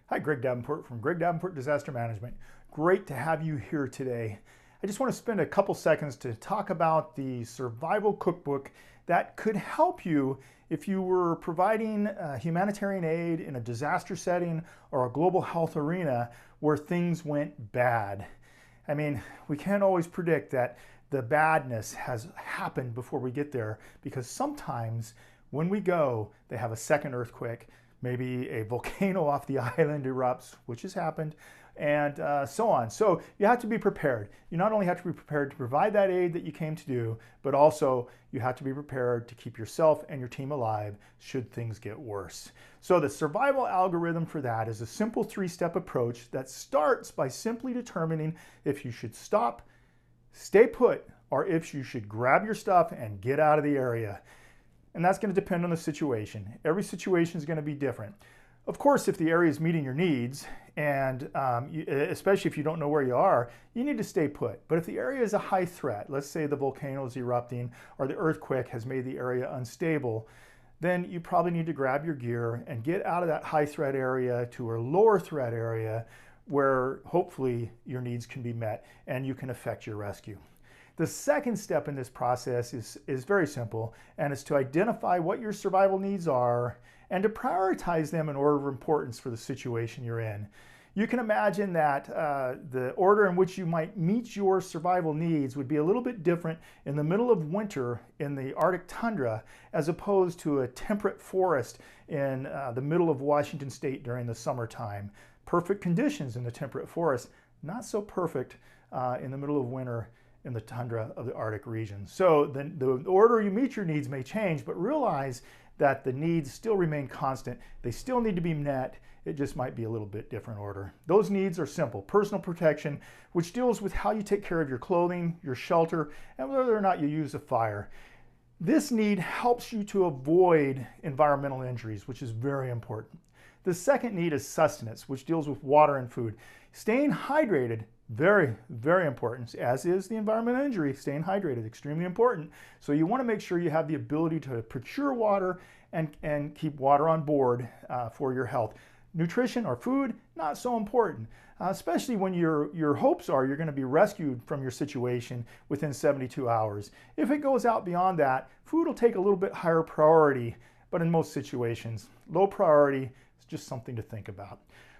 Hi, Greg Davenport from Greg Davenport Disaster Management. Great to have you here today. I just want to spend a couple seconds to talk about the survival cookbook that could help you if you were providing humanitarian aid in a disaster setting or a global health arena where things went bad. I mean, we can't always predict that the badness has happened before we get there, because sometimes when we go, they have a second earthquake. Maybe a volcano off the island erupts, which has happened, and so on. So you have to be prepared. You not only have to be prepared to provide that aid that you came to do, but also you have to be prepared to keep yourself and your team alive should things get worse. So the survival algorithm for that is a simple three-step approach that starts by simply determining if you should stop, stay put, or if you should grab your stuff and get out of the area. And that's going to depend on the situation. Every situation is going to be different. Of course, if the area is meeting your needs, and especially if you don't know where you are, you need to stay put. But if the area is a high threat, let's say the volcano is erupting or the earthquake has made the area unstable, then you probably need to grab your gear and get out of that high threat area to a lower threat area where hopefully your needs can be met and you can effect your rescue. The second step in this process is very simple, and it's to identify what your survival needs are and to prioritize them in order of importance for the situation you're in. You can imagine that the order in which you might meet your survival needs would be a little bit different in the middle of winter in the Arctic tundra as opposed to a temperate forest in the middle of Washington state during the summertime. Perfect conditions in the temperate forest, not so perfect in the middle of winter in the tundra of the Arctic region. So the order you meet your needs may change, but realize that the needs still remain constant. They still need to be met. It just might be a little bit different order. Those needs are simple. Personal protection, which deals with how you take care of your clothing, your shelter, and whether or not you use a fire. This need helps you to avoid environmental injuries, which is very important. The second need is sustenance, which deals with water and food. Staying hydrated, very, very important, as is the environmental injury. Staying hydrated, extremely important. So you want to make sure you have the ability to procure water and keep water on board for your health. Nutrition or food, not so important, especially when your hopes are you're going to be rescued from your situation within 72 hours. If it goes out beyond that, food will take a little bit higher priority, but in most situations, low priority is just something to think about.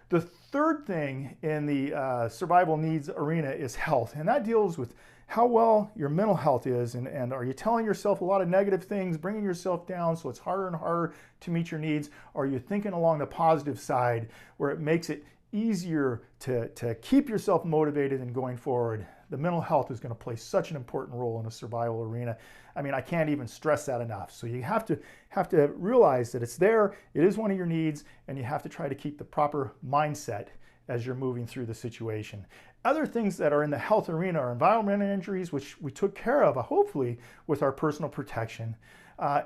The third thing in the survival needs arena is health, and that deals with how well your mental health is, and are you telling yourself a lot of negative things, bringing yourself down so it's harder and harder to meet your needs, or are you thinking along the positive side where it makes it easier to keep yourself motivated and going forward? The mental health is going to play such an important role in a survival arena. I mean, I can't even stress that enough. So you have to realize that it's there, it is one of your needs, and you have to try to keep the proper mindset as you're moving through the situation. Other things that are in the health arena are environmental injuries, which we took care of, hopefully, with our personal protection,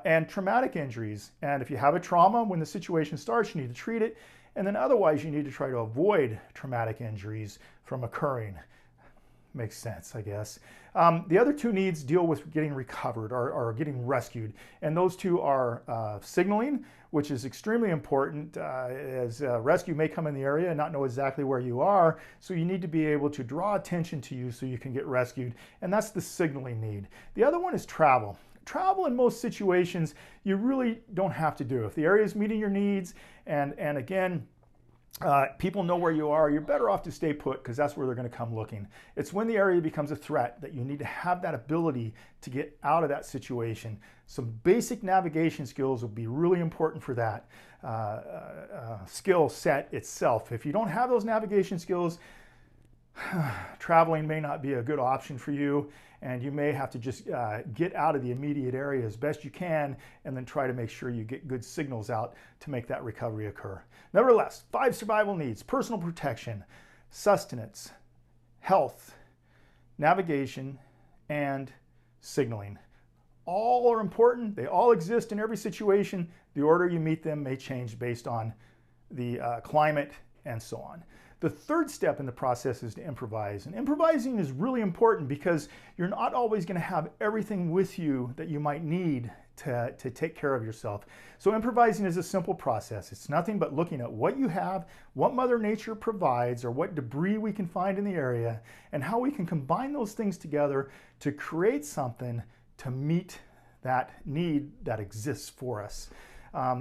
and traumatic injuries. And if you have a trauma, when the situation starts, you need to treat it. And then otherwise, you need to try to avoid traumatic injuries from occurring. Makes sense, I guess. The other two needs deal with getting recovered or getting rescued. And those two are signaling, which is extremely important as rescue may come in the area and not know exactly where you are. So you need to be able to draw attention to you so you can get rescued. And that's the signaling need. The other one is travel. Travel in most situations, you really don't have to do. If the area is meeting your needs and again, people know where you are, you're better off to stay put because that's where they're going to come looking. It's when the area becomes a threat that you need to have that ability to get out of that situation. Some basic navigation skills will be really important for that skill set itself. If you don't have those navigation skills, traveling may not be a good option for you, and you may have to just get out of the immediate area as best you can and then try to make sure you get good signals out to make that recovery occur. Nevertheless, 5 survival needs: personal protection, sustenance, health, navigation, and signaling. All are important. They all exist in every situation. The order you meet them may change based on the climate and so on. The third step in the process is to improvise. And improvising is really important because you're not always going to have everything with you that you might need to take care of yourself. So improvising is a simple process. It's nothing but looking at what you have, what Mother Nature provides, or what debris we can find in the area, and how we can combine those things together to create something to meet that need that exists for us.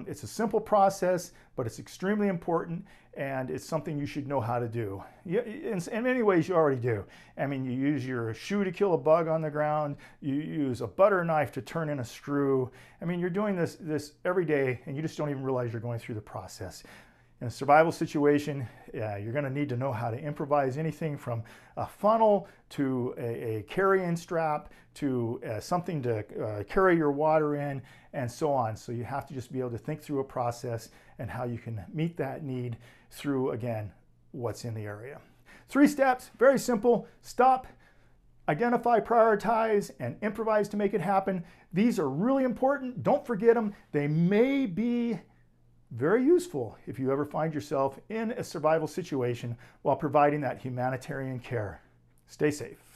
It's a simple process, but it's extremely important, and it's something you should know how to do. In many ways, you already do. I mean, you use your shoe to kill a bug on the ground. You use a butter knife to turn in a screw. I mean, you're doing this every day, and you just don't even realize you're going through the process. In a survival situation, you're going to need to know how to improvise anything from a funnel to a carrying strap to something to carry your water in, and so on. So you have to just be able to think through a process and how you can meet that need through, again, what's in the area. 3 steps, very simple. Stop, identify, prioritize, and improvise to make it happen. These are really important. Don't forget them. They may be very useful if you ever find yourself in a survival situation while providing that humanitarian care. Stay safe.